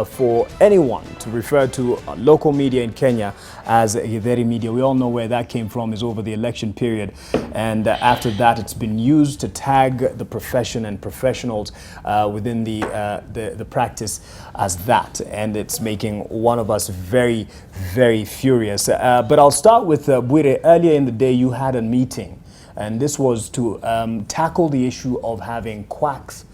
for anyone to refer to local media in Kenya as Githeri Media. We all know where that came from, is over the election period. And after that, it's been used to tag the profession and professionals within the practice as that. And it's making one of us very, very furious. But I'll start with Bwire. Earlier in the day, you had a meeting, and this was to tackle the issue of having quacks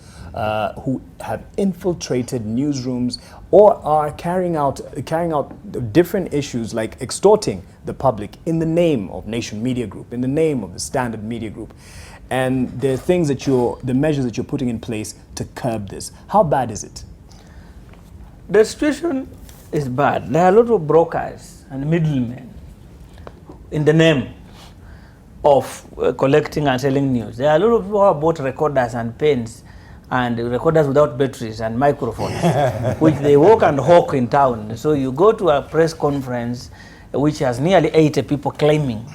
who have infiltrated newsrooms or are carrying out different issues like extorting the public in the name of Nation Media Group, in the name of the Standard Media Group. And there are things that the measures that you're putting in place to curb this. How bad is it? The situation is bad. There are a lot of brokers and middlemen in the name of collecting and selling news. There are a lot of people who have bought recorders and pens and recorders without batteries and microphones, which they walk and hawk in town. So you go to a press conference which has nearly 80 people claiming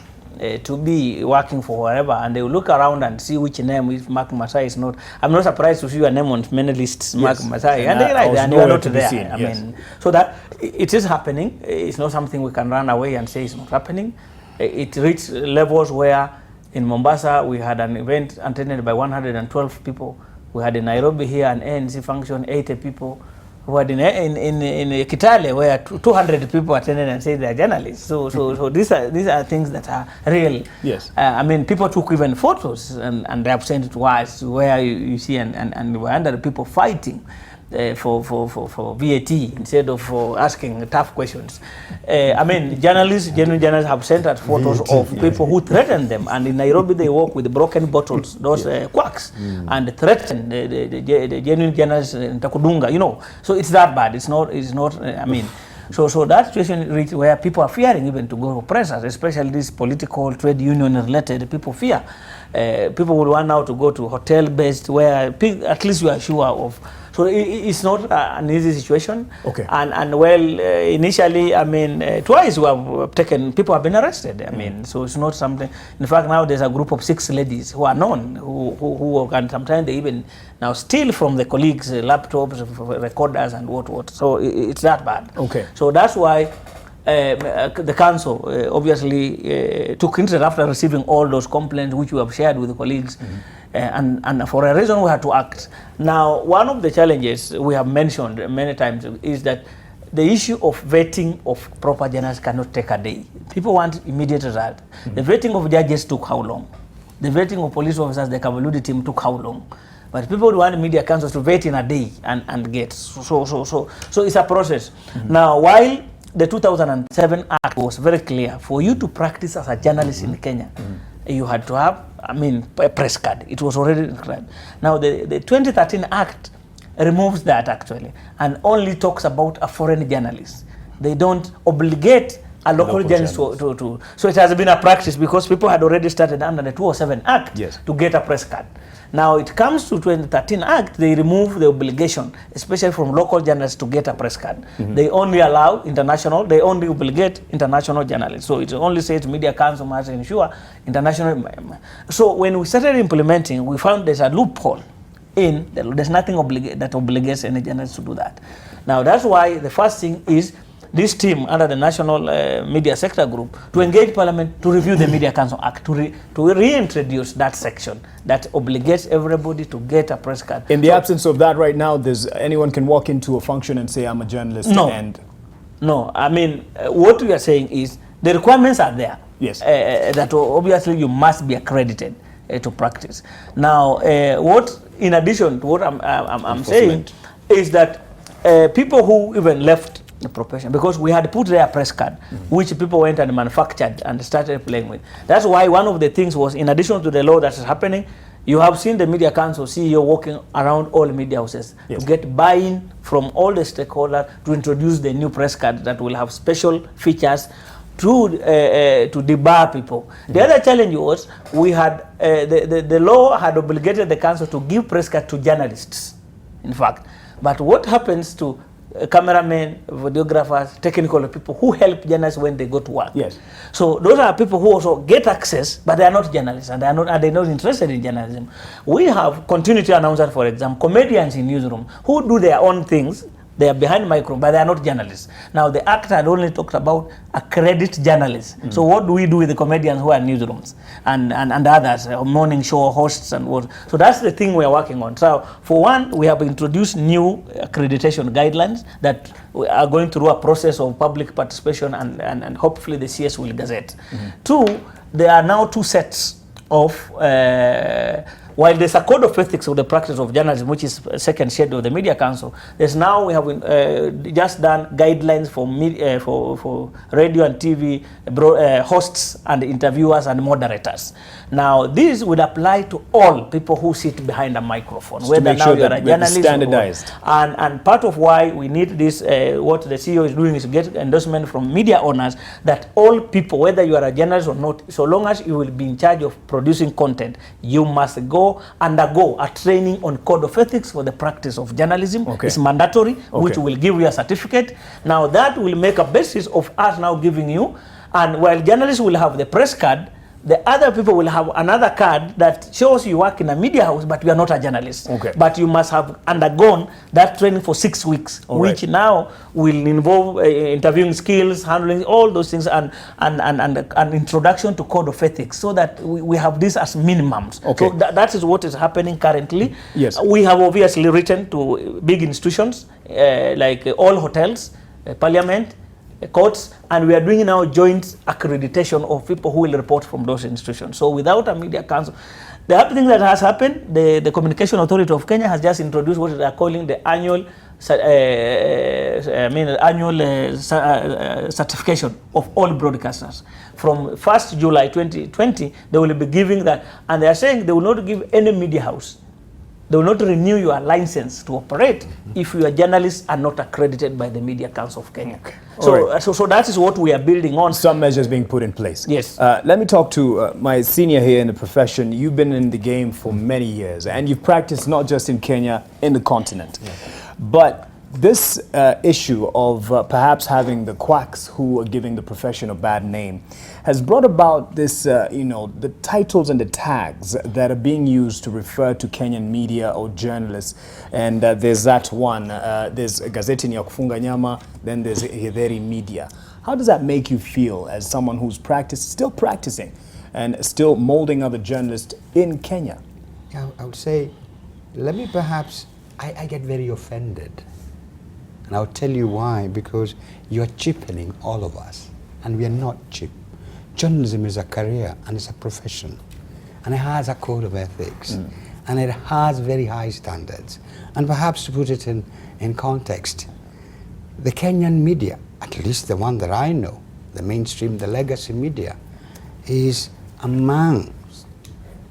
to be working for wherever, and they will look around and see which name, if Mark Masai is not. I'm not surprised to see your name on many lists, Mark Masai, and they're right there, and you are not there. I mean, so that it is happening. It's not something we can run away and say it's not happening. It reached levels where in Mombasa we had an event attended by 112 people. We had in Nairobi here an ANC function, 80 people. We had in Kitale where 200 people attended and said they are journalists. So these are things that are real. Yes. I mean, people took even photos and they have sent it to us where you see and were under people fighting for VAT instead of asking tough questions. I mean, genuine journalists have sent us photos of people who threaten them, and in Nairobi they walk with broken bottles, those quacks, and threaten the genuine journalists in Takudunga, you know. So it's that bad. It's not. I mean, so that situation reached where people are fearing even to go to pressers, especially these political trade union related. People fear. People will want now to go to hotel based where at least you are sure of. So it's not an easy situation. Okay. And well, initially, I mean, twice we have taken, people have been arrested. I mean, so it's not something. In fact, now there's a group of 6 ladies who are known, who can sometimes they even now steal from the colleagues' laptops, recorders, and what. So it's that bad. Okay. So that's why the council obviously took interest after receiving all those complaints which we have shared with the colleagues. And for a reason we had to act. Now, one of the challenges we have mentioned many times is that the issue of vetting of proper journalists cannot take a day. People want immediate result. The vetting of judges took how long? The vetting of police officers, the Kavaludi team, took how long? But people want media councils to vet in a day and get. So it's a process. Now, while the 2007 Act was very clear, for you to practice as a journalist in Kenya, you had to have, I mean, a press card. It was already described. Now, the 2013 Act removes that actually and only talks about a foreign journalist. They don't obligate a local journalist to. So it has been a practice because people had already started under the 2007 Act to get a press card. Now it comes to 2013 Act, they remove the obligation, especially from local journalists, to get a press card. They only allow international, they only obligate international journalists. So it only says Media Council must ensure international. So when we started implementing, we found there's a loophole in, there's nothing that obligates any journalist to do that. Now that's why the first thing is this team under the National Media Sector Group to engage Parliament to review the Media Council Act, to reintroduce that section that obligates everybody to get a press card. In the absence of that right now, anyone can walk into a function and say, I'm a journalist. No, I mean, what we are saying is the requirements are there. Yes. That obviously you must be accredited to practice. Now, what in addition to what I'm saying is that people who even left the profession, because we had put there a press card, which people went and manufactured and started playing with. That's why one of the things was, in addition to the law that is happening, you have seen the Media Council CEO walking around all media houses to get buy-in from all the stakeholders to introduce the new press card that will have special features to debar people. The other challenge was we had the law had obligated the council to give press card to journalists, in fact. But what happens to cameramen, videographers, technical people who help journalists when they go to work? Yes. So those are people who also get access, but they are not journalists and they're not interested in journalism. We have continuity announcers, for example, comedians in newsroom who do their own things They are behind microphone, but they are not journalists. Now, the act had only talked about accredited journalists. So what do we do with the comedians who are in newsrooms and others, morning show hosts and what? So that's the thing we are working on. So for one, we have introduced new accreditation guidelines that we are going through a process of public participation, and hopefully the CS will gazette. Two, there are now two sets of while there's a code of ethics of the practice of journalism, which is a second schedule of the Media Council, there's now, we have just done guidelines for radio and TV hosts and interviewers and moderators. Now, this would apply to all people who sit behind a microphone, just whether now sure you're a journalist standardized. and part of why we need this, what the CEO is doing is to get endorsement from media owners that all people, whether you are a journalist or not, so long as you will be in charge of producing content, you must undergo a training on code of ethics for the practice of journalism. It's mandatory, which will give you a certificate. Now that will make a basis of us now giving you, and while journalists will have the press card, the other people will have another card that shows you work in a media house, but you are not a journalist. But you must have undergone that training for 6 weeks, which now will involve interviewing skills, handling all those things, and an introduction to code of ethics, so that we have this as minimums. So that is what is happening currently. We have obviously written to big institutions like all hotels, parliament, courts, and we are doing now joint accreditation of people who will report from those institutions. So without a media council, the other thing that has happened, the Communication Authority of Kenya has just introduced what they are calling the annual certification of all broadcasters. From 1st July 2020, they will be giving that, and they are saying they will not give any media house. They will not renew your license to operate if your journalists are not accredited by the Media Council of Kenya. So that is what we are building on. Some measures being put in place. Yes. Let me talk to my senior here in the profession. You've been in the game for many years, and you've practiced not just in Kenya, in the continent. But this issue of perhaps having the quacks who are giving the profession a bad name has brought about this, the titles and the tags that are being used to refer to Kenyan media or journalists. And there's that one, there's Gazeti ya Kufunga Nyama, then there's Githeri Media. How does that make you feel as someone who's still practicing and still molding other journalists in Kenya? Yeah, I would say, let me perhaps, I get very offended. And I'll tell you why, because you're cheapening all of us, and we are not cheap. Journalism is a career and it's a profession, and it has a code of ethics, and it has very high standards. And perhaps to put it in context, the Kenyan media, at least the one that I know, the mainstream, the legacy media, is among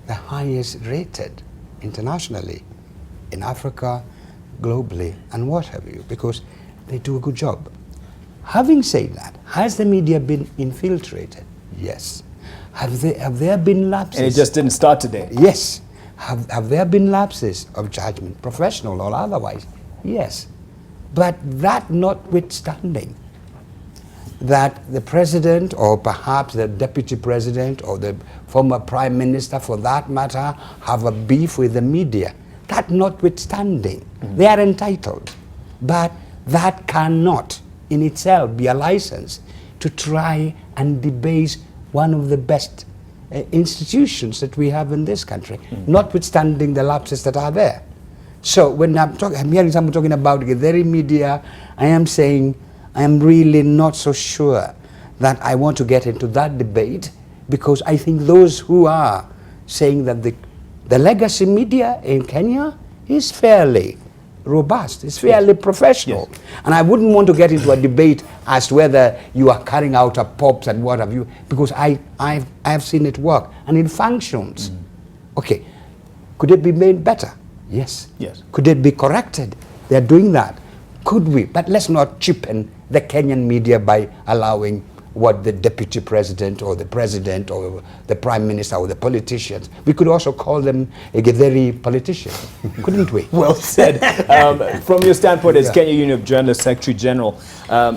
the highest rated internationally in Africa, globally, and what have you, because they do a good job. Having said that, has the media been infiltrated? Yes. Have there been lapses? And it just didn't start today. Yes. Have there been lapses of judgment, professional or otherwise? Yes. But that notwithstanding, that the president or perhaps the deputy president or the former prime minister for that matter have a beef with the media, that notwithstanding, they are entitled. But that cannot in itself be a license to try and debase one of the best institutions that we have in this country, notwithstanding the lapses that are there. So when I'm hearing someone talking about Githeri Media, I am saying I am really not so sure that I want to get into that debate, because I think those who are saying that the legacy media in Kenya is fairly robust, it's fairly professional. And I wouldn't want to get into a debate as to whether you are carrying out a pops and what have you, because I have seen it work and it functions. Okay, could it be made better? Yes. Could it be corrected? They're doing that. Could we? But let's not cheapen the Kenyan media by allowing what the deputy president or the president or the prime minister or the politicians, we could also call them a Githeri politician, couldn't we? Well said. From your standpoint as Kenya Union of Journalists Secretary General,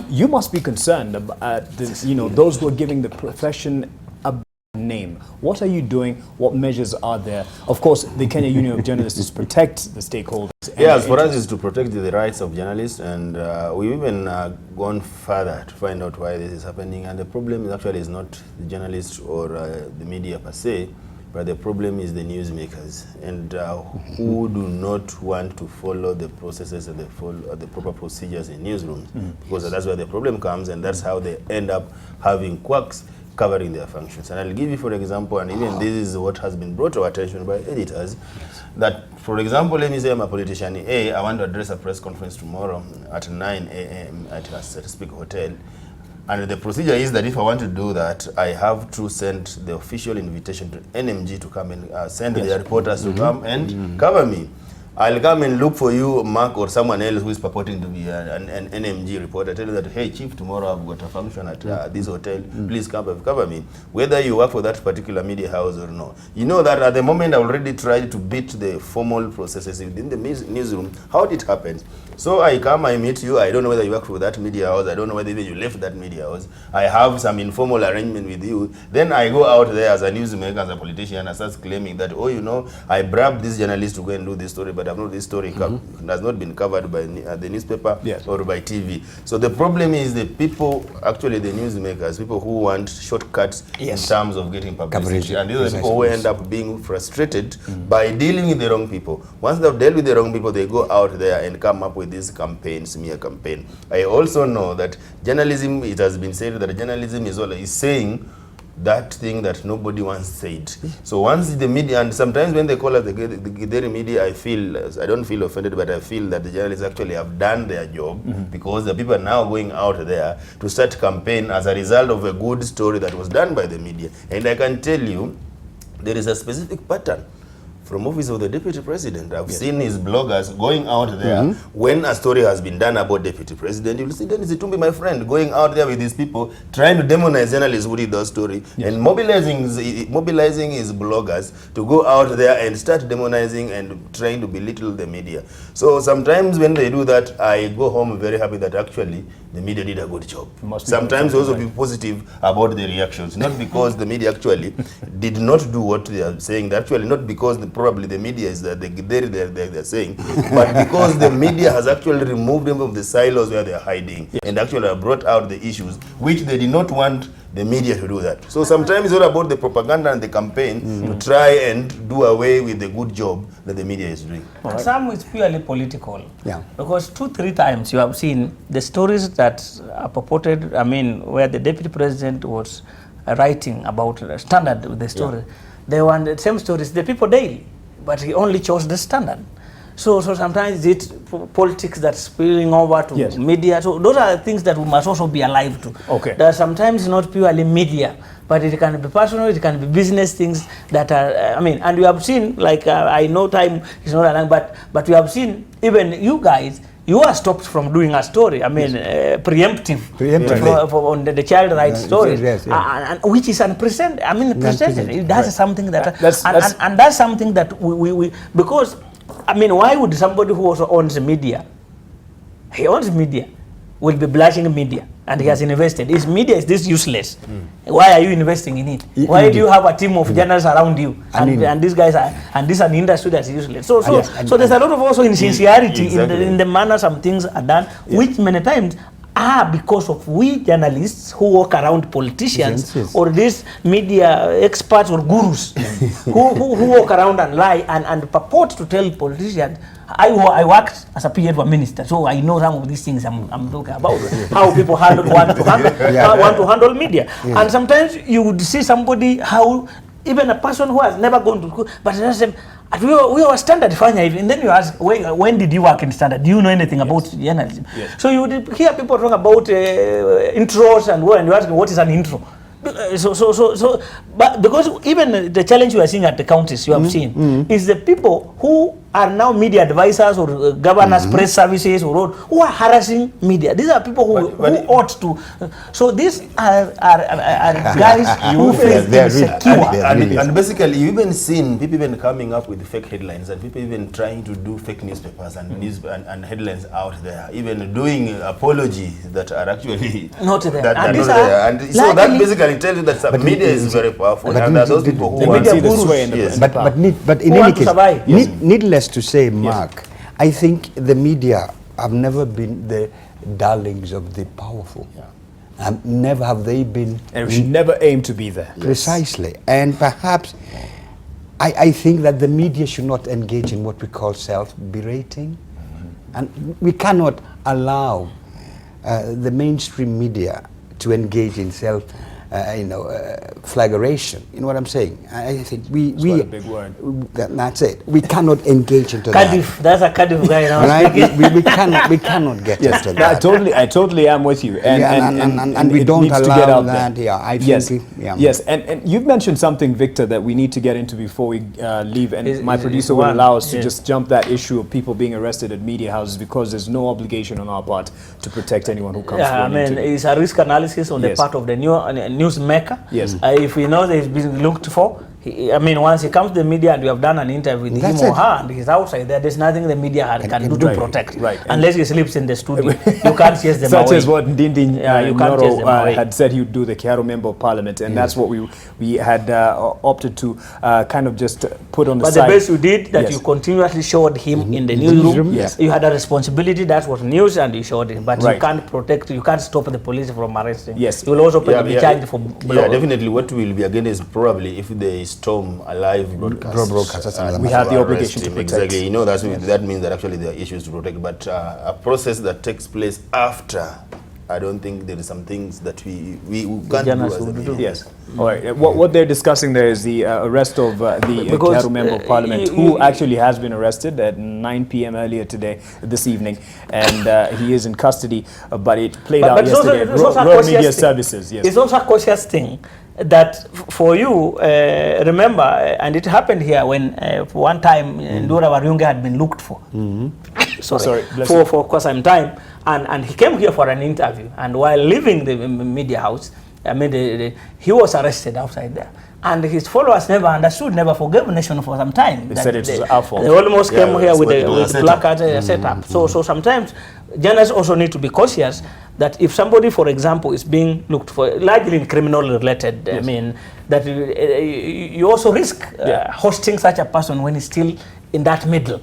you must be concerned about those who are giving the profession a name. What are you doing? What measures are there? Of course, the Kenya Union of Journalists protect the stakeholders. Yes, for us is to protect the rights of journalists, and we've even gone further to find out why this is happening. And the problem is actually is not the journalists or the media per se, but the problem is the newsmakers, and who do not want to follow the processes and the proper procedures in newsrooms, because that's where the problem comes, and that's how they end up having quirks covering their functions. And I'll give you, for example, and even this is what has been brought to our attention by editors, that, for example, let me say I'm a politician A, I want to address a press conference tomorrow at 9 a.m. at a specific hotel. And the procedure is that if I want to do that, I have to send the official invitation to NMG to come and send their reporters to come and cover me. I'll come and look for you, Mark, or someone else who is purporting to be an NMG reporter. Tell you that, hey, Chief, tomorrow I've got a function at this hotel. Please come cover me. Whether you work for that particular media house or no. You know that at the moment I already tried to beat the formal processes within the newsroom. How it happens. So I come, I meet you. I don't know whether you work for that media house. I don't know whether even you left that media house. I have some informal arrangement with you. Then I go out there as a newsmaker, as a politician, and start claiming that, oh, you know, I bribed this journalist to go and do this story, but I've not this story has not been covered by the newspaper or by TV. So the problem is the people, actually the newsmakers, people who want shortcuts in terms of getting publicity. And these are the people who end up being frustrated by dealing with the wrong people. Once they've dealt with the wrong people, they go out there and come up with these campaigns, smear campaign. I also know that journalism, it has been said that journalism is saying that thing that nobody once said. So once the media, and sometimes when they call us the Githeri Media, I don't feel offended, but I feel that the journalists actually have done their job, because the people are now going out there to start campaign as a result of a good story that was done by the media. And I can tell you, there is a specific pattern from office of the Deputy President. I've seen his bloggers going out there when a story has been done about Deputy President. You'll see Dennis Itumbi, my friend, going out there with these people, trying to demonize journalists who did that story, and mobilizing his bloggers to go out there and start demonizing and trying to belittle the media. So sometimes when they do that, I go home very happy that actually the media did a good job. Sometimes also be positive about the reactions, not because the media actually did not do what they are saying, actually not because probably the media is that they're saying, but because the media has actually removed them from the silos where they're hiding and actually have brought out the issues which they did not want the media to do that. So sometimes it's all about the propaganda and the campaign to try and do away with the good job that the media is doing. And some is purely political. Because 2-3 times you have seen the stories that are purported, I mean, where the Deputy President was writing about the Standard with the story. They want the same stories, the People Daily, but he only chose the Standard. So sometimes it's politics that's spilling over to media. So those are things that we must also be alive to. That sometimes not purely media, but it can be personal, it can be business things that are, I mean, and we have seen, like, I know time is not long, but we have seen even you guys, you are stopped from doing a story, I mean, preemptive on the child rights story, and which is unprecedented. I mean, unprecedented. That's something that, and that's something that we because, I mean, why would somebody who also owns media, he owns media, will be blushing media, and he has invested. His media is this useless. Why are you investing in it? Why do you have a team of journalists around you? And these guys are, and this is an industry that's useless. So there's a lot of also insincerity in the manner some things are done, which many times are because of we journalists who walk around politicians or these media experts or gurus who walk around and lie and purport to tell politicians. I worked as a PA to a minister, so I know some of these things I'm talking about. How people want to handle media. And sometimes you would see somebody, how even a person who has never gone to school, but we were Standard fanya hivi, and then you ask, when did you work in Standard? Do you know anything about journalism? So you would hear people talk about intros and you ask what is an intro. But because even the challenge you are seeing at the counties, you have seen, is the people who are now media advisors or governors, press services, or who are harassing media. These are people who ought to. So these are guys who feel insecure. And basically, you've even seen people even coming up with fake headlines, and people even trying to do fake newspapers and headlines out there, even doing apologies that are actually not there. And so that basically tells you that media is very powerful, and there are those people who want to see the sway in the But in any case, needless to say, Mark, I think the media have never been the darlings of the powerful. Never have they been. And should never aim to be there. Precisely. And perhaps I think that the media should not engage in what we call self-berating. And we cannot allow the mainstream media to engage in flagellation. You know what I'm saying? I think we a big word. That's it. We cannot engage into Cardiff, that. that's a Cardiff guy now. Right? we cannot get into that. I totally am with you. And we don't allow that. Yeah, I think. Yes. And you've mentioned something, Victor, that we need to get into before we leave. And my producer will allow us to just jump that issue of people being arrested at media houses, because there's no obligation on our part to protect anyone who comes forward. I mean, it's a risk analysis on the part of the newsmaker. Yes. If we know that he's being looked for, once he comes to the media and we have done an interview with him or her and he's outside there's nothing the media can do to protect. Right. Unless he sleeps in the studio. You can't chase them Such away. as what Ndindi Nyoro had said he would do, the Kiaro Member of Parliament, and that's what we had opted to kind of just put on the side. But the best you did, that you continuously showed him in the newsroom. Yes. You had a responsibility, that was news, and you showed him. But you can't protect, you can't stop the police from arresting. Yes. You will also be charged for blow. Yeah, definitely. What will be again is probably if they storm a live broadcast. We have the obligation to protect. Exactly. You know, that means that actually there are issues to protect. But a process that takes place after, I don't think there is some things that we can't do as a media. Yes. All right. What they're discussing there is the arrest of the Kiaro Member of Parliament, who actually has been arrested at 9 p.m. earlier this evening, and he is in custody. But it played out yesterday. Royal Media Services. Yes. It's also a cautious thing that for you, remember, and it happened here when for one time Ndura Warunge had been looked for. For quite some time, and he came here for an interview, and while leaving the media house, he was arrested outside there. And his followers never understood, never forgave the nation for some time. They said it was our fault. They almost came here with the placard set up. So sometimes journalists also need to be cautious that if somebody, for example, is being looked for, largely in criminal related, that you also risk hosting such a person when he's still in that middle.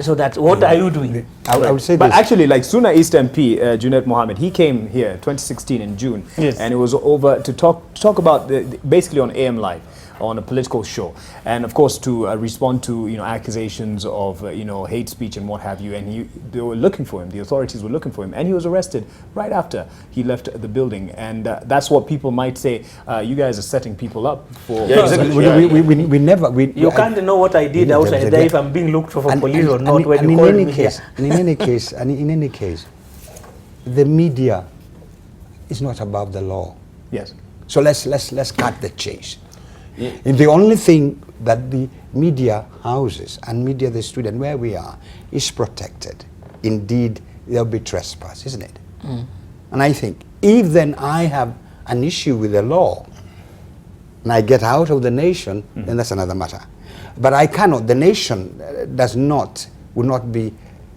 So that, what are you doing? I would say but actually, like Suna East MP, Junaid Mohammed, he came here 2016 in June, and it was over to talk about basically on AM Live, on a political show, and of course to respond to accusations of hate speech and what have you. And they were looking for him. The authorities were looking for him, and he was arrested right after he left the building. And that's what people might say. You guys are setting people up for. Yeah, exactly. We never. You can't know what I did outside there if I'm being looked for police or not. When you call me here. In any case, the media is not above the law. Yes. So let's cut the chase. And the only thing that the media houses and media the student where we are is protected. Indeed, there'll be trespass, isn't it? And I think if then I have an issue with the law and I get out of the nation, then that's another matter. But I cannot. The nation would not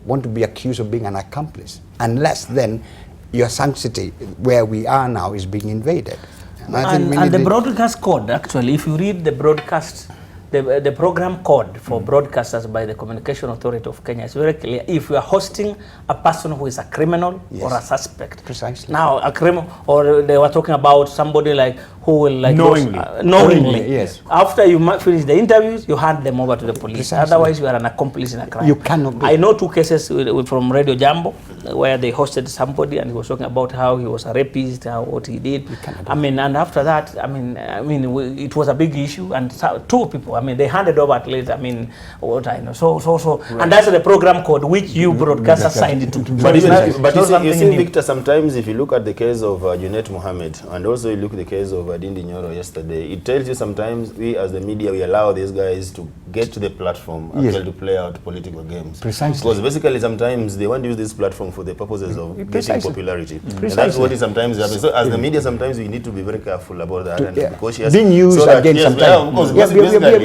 want to be accused of being an accomplice unless then your sanctity where we are now is being invaded. And the broadcast code, actually, if you read the broadcast, the program code for broadcasters by the Communication Authority of Kenya is very clear. If you are hosting a person who is a criminal or a suspect. Precisely. Now, a criminal, or they were talking about somebody who will knowingly. Yes. After you finish the interviews, you hand them over to the police. Precisely. Otherwise, you are an accomplice in a crime. You cannot be. I know two cases from Radio Jambo where they hosted somebody and he was talking about how he was a rapist, what he did. I mean, and after that, it was a big issue, and two people, they handed over at least, what I know. Right. And that's the program code which you broadcasters signed into. But you see, Victor, sometimes if you look at the case of Junet Mohammed, and also you look at the case of Dindi Nyoro yesterday, it tells you sometimes we as the media, we allow these guys to get to the platform and to play out political games. Precisely. Because basically sometimes they want to use this platform for the purposes of getting popularity. And that's what it sometimes happens. So as the media, sometimes we need to be very careful about that. And cautious. Being used so again sometimes. We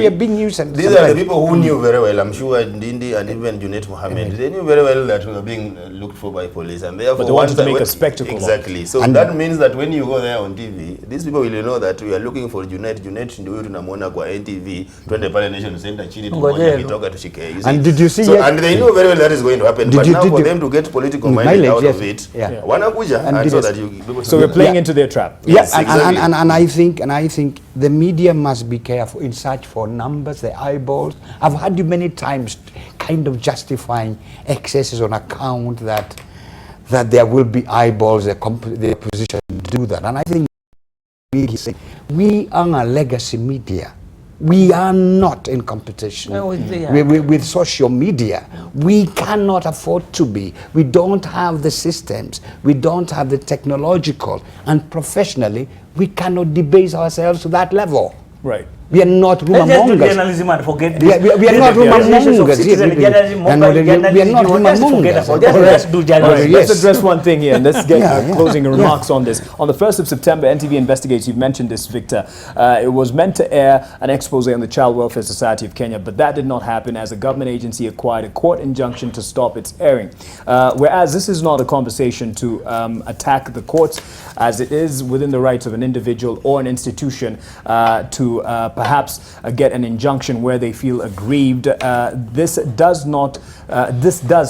are being used. These are the people who knew very well, I'm sure Dindi and even Junet Mohammed, they knew very well that we were being looked for by police. And therefore, but they wanted to make a spectacle. Exactly. So and that means that when you go there on TV, these people will know that we are looking for Junet ndio tunamwona kwa NTV, twende pale Nation Center chini tumoja kitoka tushike. And did you see? So, and they know very well that is going to happen. But now for them to get political mileage out of it, wanakuja, and so that you. So we're playing into their trap. Yes, exactly. and I think the media must be careful in search for numbers, the eyeballs. I've heard you many times kind of justifying excesses on account that there will be eyeballs, the opposition do that. And I think we are a legacy media. We are not in competition with social media. We cannot afford to be. We don't have the systems. We don't have the technological. And professionally, we cannot debase ourselves to that level. Right. We are not rumor-mongers. Journalism and forget this. We are not rumor-mongers. We are not rumor-mongers. Let's address one thing here, and let's get closing remarks on this. On the 1st of September, NTV Investigates, you've mentioned this, Victor. It was meant to air an expose on the Child Welfare Society of Kenya, but that did not happen as a government agency acquired a court injunction to stop its airing. Whereas this is not a conversation to attack the courts, as it is within the rights of an individual or an institution to perhaps get an injunction where they feel aggrieved. This does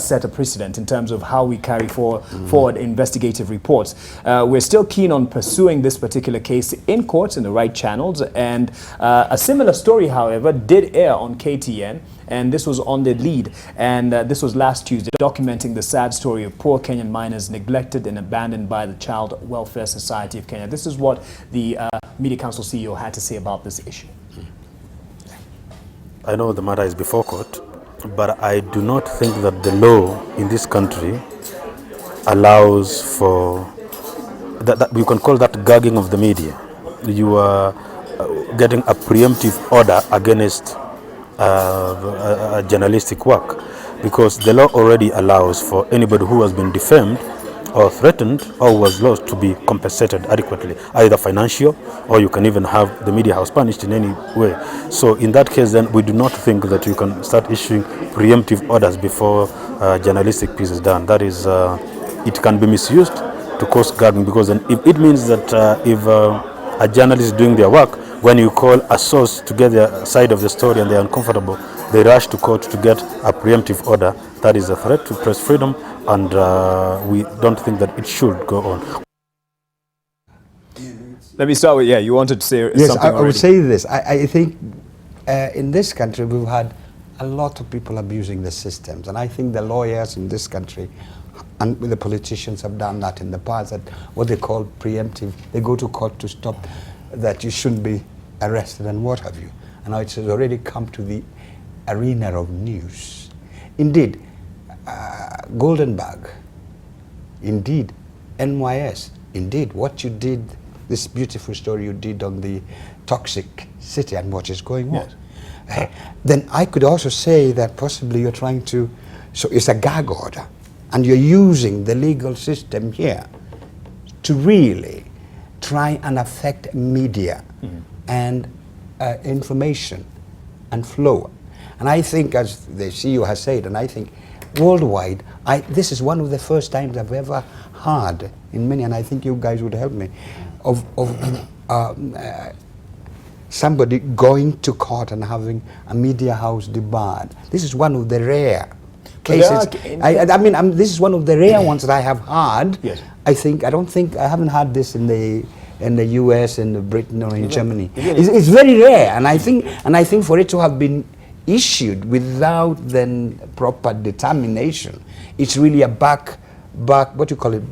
set a precedent in terms of how we carry forward investigative reports. We're still keen on pursuing this particular case in courts in the right channels, and a similar story, however, did air on KTN. And this was on the lead, and this was last Tuesday, documenting the sad story of poor Kenyan minors neglected and abandoned by the Child Welfare Society of Kenya. This is what the Media Council CEO had to say about this issue. I know the matter is before court, but I do not think that the law in this country allows for that we can call that gagging of the media. You are getting a preemptive order against a journalistic work, because the law already allows for anybody who has been defamed or threatened or was lost to be compensated adequately, either financial, or you can even have the media house punished in any way. So in that case, then we do not think that you can start issuing preemptive orders before journalistic piece is done. That is, it can be misused to cause gagging, because then if it means that if a journalist is doing their work, when you call a source to get their side of the story and they're uncomfortable, they rush to court to get a preemptive order. That is a threat to press freedom, and we don't think that it should go on. Let me start with, you wanted to say something Yes, I would already. say this. I think in this country we've had a lot of people abusing the systems, and I think the lawyers in this country and the politicians have done that in the past, that what they call preemptive, they go to court to stop that you shouldn't be arrested and what have you. And now it has already come to the arena of news. Indeed, Goldenberg, indeed, NYS, indeed, what you did, this beautiful story you did on the toxic city and what is going on. Then I could also say that possibly you're trying to, so it's a gag order, and you're using the legal system here to really try and affect media and information and flow. And I think, as the CEO has said, and I think worldwide, this is one of the first times I've ever heard in many, and I think you guys would help me, of somebody going to court and having a media house debarred. This is one of the rare cases. This is one of the rare ones that I have heard. Yes. I haven't had this in the US, in Britain, or in Germany. It's very rare, and I think for it to have been issued without then proper determination, it's really a back, what you call it,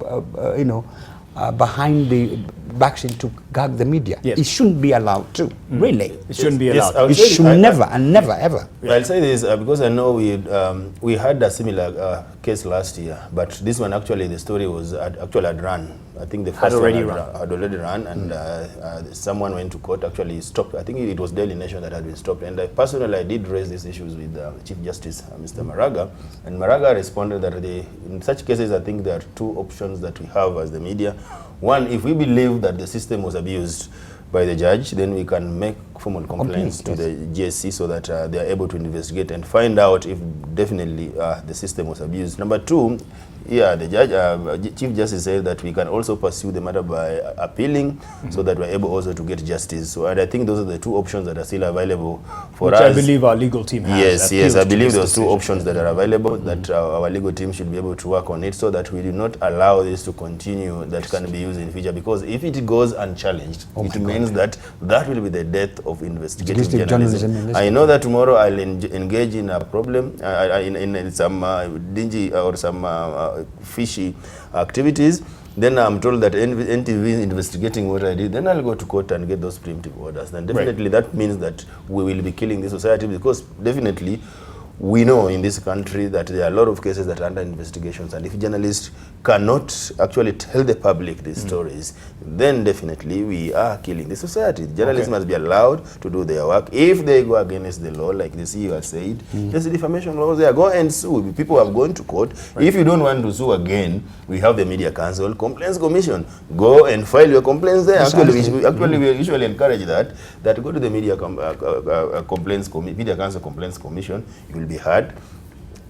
behind the backs into gag the media. Yes. It shouldn't be allowed to, really. It shouldn't be Yes, allowed. It should never and never ever. I'll say this because I know we had a similar case last year, but this one actually the story was actually had run. I think the first Had already one run. had already run, and someone went to court. Actually stopped. I think it was Daily Nation that had been stopped. And I did raise these issues with Chief Justice Mr. Maraga, and Maraga responded that in such cases, I think there are two options that we have as the media. One, if we believe that the system was abused by the judge, then we can make formal complaints to the GSC so that they are able to investigate and find out if definitely the system was abused. Number two, the judge, Chief Justice said that we can also pursue the matter by appealing so that we're able also to get justice. So and I think those are the two options that are still available for Which us. I believe our legal team has. Yes, I appealed to believe this those two decision. options that are available, that our legal team should be able to work on it so that we do not allow this to continue, that can be used in future. Because if it goes unchallenged, it means that will be the death of investigative journalism. in this I know that tomorrow I'll engage in a problem, in some dingy or some fishy activities. Then I'm told that NTV is investigating what I did. Then I'll go to court and get those preemptive orders. Then definitely that means that we will be killing the society, because definitely we know in this country that there are a lot of cases that are under investigations, and if journalists cannot actually tell the public these stories, then definitely we are killing the society. Journalists must be allowed to do their work. If they go against the law, like the CEO has said, there's the defamation laws there, go and sue. People have gone to court. If you don't want to sue again, we have the Media Council Complaints Commission. Go and file your complaints there. Actually, we usually encourage that go to the Media Council Complaints Commission. You will be heard,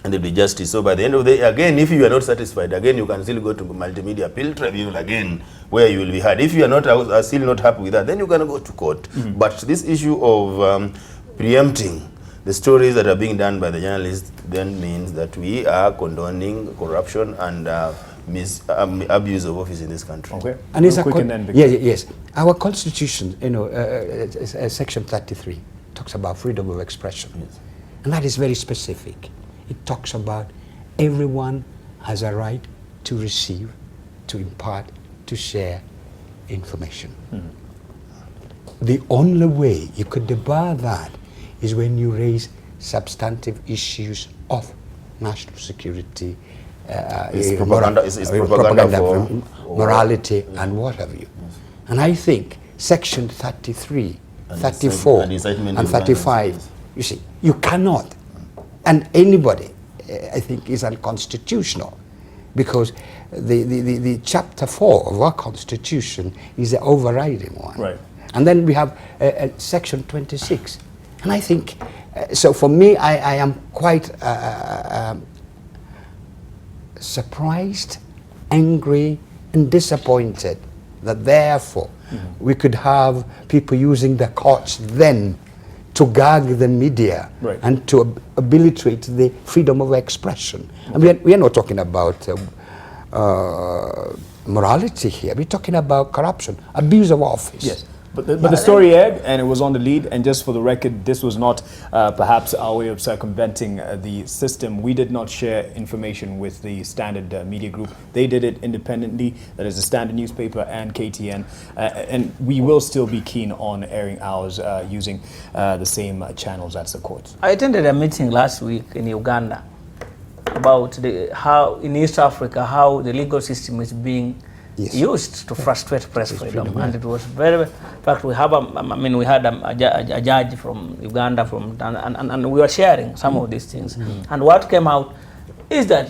and there will be justice. So by the end of the day, again, if you are not satisfied, again, you can still go to Multimedia Appeal Tribunal again, where you will be heard. If you are not still not happy with that, then you can go to court. But this issue of preempting the stories that are being done by the journalists then means that we are condoning corruption and abuse of office in this country. Okay. And it's yes. Our constitution, section 33 talks about freedom of expression. Yes. And that is very specific. It talks about everyone has a right to receive, to impart, to share information. The only way you could debar that is when you raise substantive issues of national security, propaganda for morality, and what have you. And I think section 33, 34, and 35, you see, you cannot, and anybody, I think, is unconstitutional, because the chapter 4 of our constitution is the overriding one. Right. And then we have section 26. And I think, so for me, I am quite surprised, angry, and disappointed that therefore we could have people using the courts then to gag the media and to obliterate the freedom of expression. And we are not talking about morality here. We're talking about corruption, abuse of office. Yes. But the story aired, and it was on the lead. And just for the record, this was not perhaps our way of circumventing the system. We did not share information with the Standard Media Group. They did it independently. That is the Standard newspaper and KTN. And we will still be keen on airing ours using the same channels as the courts. I attended a meeting last week in Uganda about how in East Africa, how the legal system is being used to frustrate press freedom, and it was very. In fact, we have we had a judge from Uganda and we were sharing some of these things, and what came out is that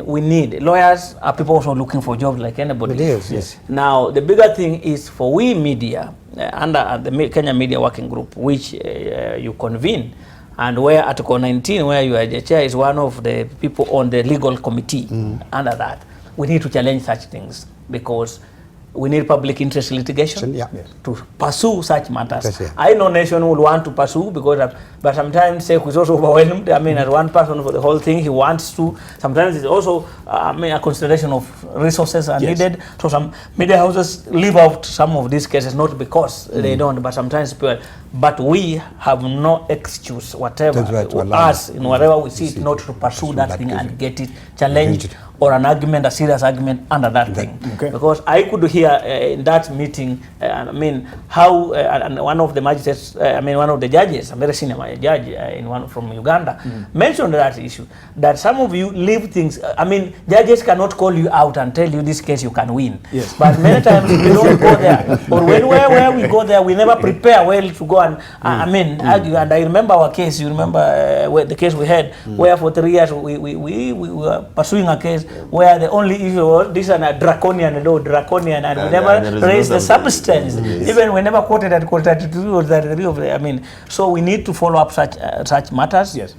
we need lawyers. Are people also looking for jobs like anybody? Yes. Now the bigger thing is for we media under the Kenyan Media Working Group, which you convene. And where Article 19, where you are the chair, is one of the people on the legal committee under that. We need to challenge such things because we need public interest litigation to pursue such matters. I know nation would want to pursue because, but sometimes SEC is also overwhelmed. As one person for the whole thing, he wants to. Sometimes it's also, a consideration of resources are needed. So some media houses leave out some of these cases, not because they don't, but sometimes people. But we have no excuse, whatever us in whatever we see it, not to pursue that thing and get it challenged or an argument, a serious argument under that thing. Okay. Because I could hear in that meeting, how and one of the magistrates, one of the judges, a very senior judge from Uganda, mentioned that issue, that some of you leave things, judges cannot call you out and tell you this case you can win. Yes. But many times we don't go there. Or where we go there, we never prepare well to go and, argue. And I remember our case, you remember the case we had, where for 3 years we were pursuing a case where the only issue was this is a draconian law, and we never raised the substance. Yes. Even we never quoted Article 32 or 33 of the, so we need to follow up such matters. Yes.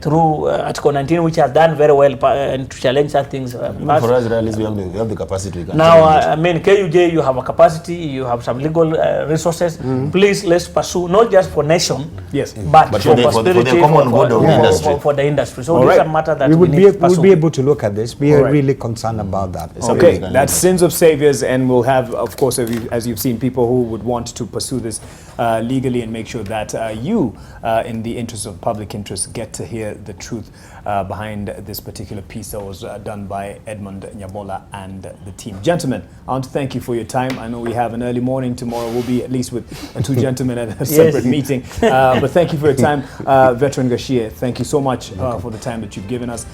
Through Article 19, which has done very well and to challenge such things. For us, realists, we have the capacity. We can now, KUJ, you have a capacity, you have some legal resources. Please, let's pursue, not just for nation, Yes. but for prosperity, the common good of the industry. For the industry. So All this is right. a matter that We would need to pursue. we'll be able to look at this. We All are right. really concerned about that. Okay, that's Sins of Saviors, and we'll have, of course, as you've seen, people who would want to pursue this legally and make sure that you, in the interest of public interest, get to hear the truth behind this particular piece that was done by Edmund Nyabola and the team. Gentlemen, I want to thank you for your time. I know we have an early morning tomorrow. We'll be at least with two gentlemen at a separate meeting. But thank you for your time. Veteran Gashie, thank you so much for the time that you've given us.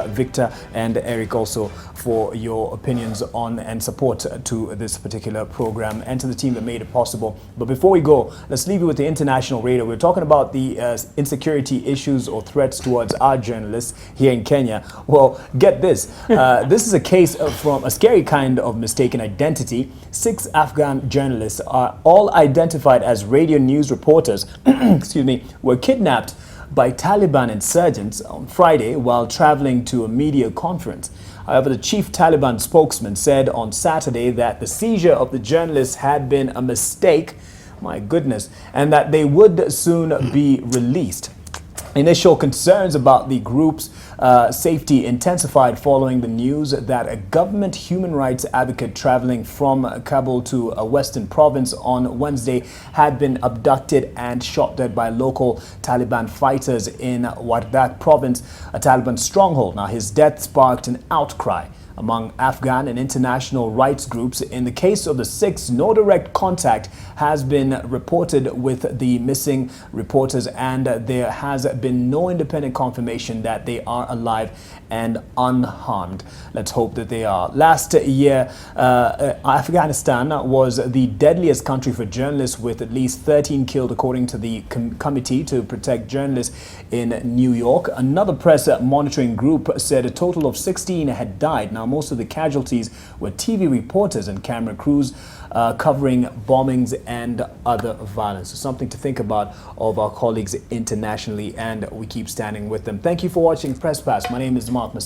Victor and Eric also for your opinions on and support to this particular program and to the team that made it possible. But before we go, let's leave you with the international radar. We're talking about the insecurity issues or threats towards our journalists here in Kenya. Well, get this. This is a case from a scary kind of mistaken identity. 6 Afghan journalists are all identified as radio news reporters, excuse me, were kidnapped by Taliban insurgents on Friday while traveling to a media conference. However, the chief Taliban spokesman said on Saturday that the seizure of the journalists had been a mistake, my goodness, and that they would soon be released. Initial concerns about the group's safety intensified following the news that a government human rights advocate traveling from Kabul to a western province on Wednesday had been abducted and shot dead by local Taliban fighters in Wardak province, a Taliban stronghold. Now, his death sparked an outcry among Afghan and international rights groups. In the case of the 6, no direct contact has been reported with the missing reporters, and there has been no independent confirmation that they are alive and unharmed. Let's hope that they are. Last year, Afghanistan was the deadliest country for journalists, with at least 13 killed, according to the Committee to Protect Journalists in New York. Another press monitoring group said a total of 16 had died. Now, most of the casualties were TV reporters and camera crews covering bombings and other violence. So something to think about of our colleagues internationally, and we keep standing with them. Thank you for watching Press Pass. My name is Mark Massa.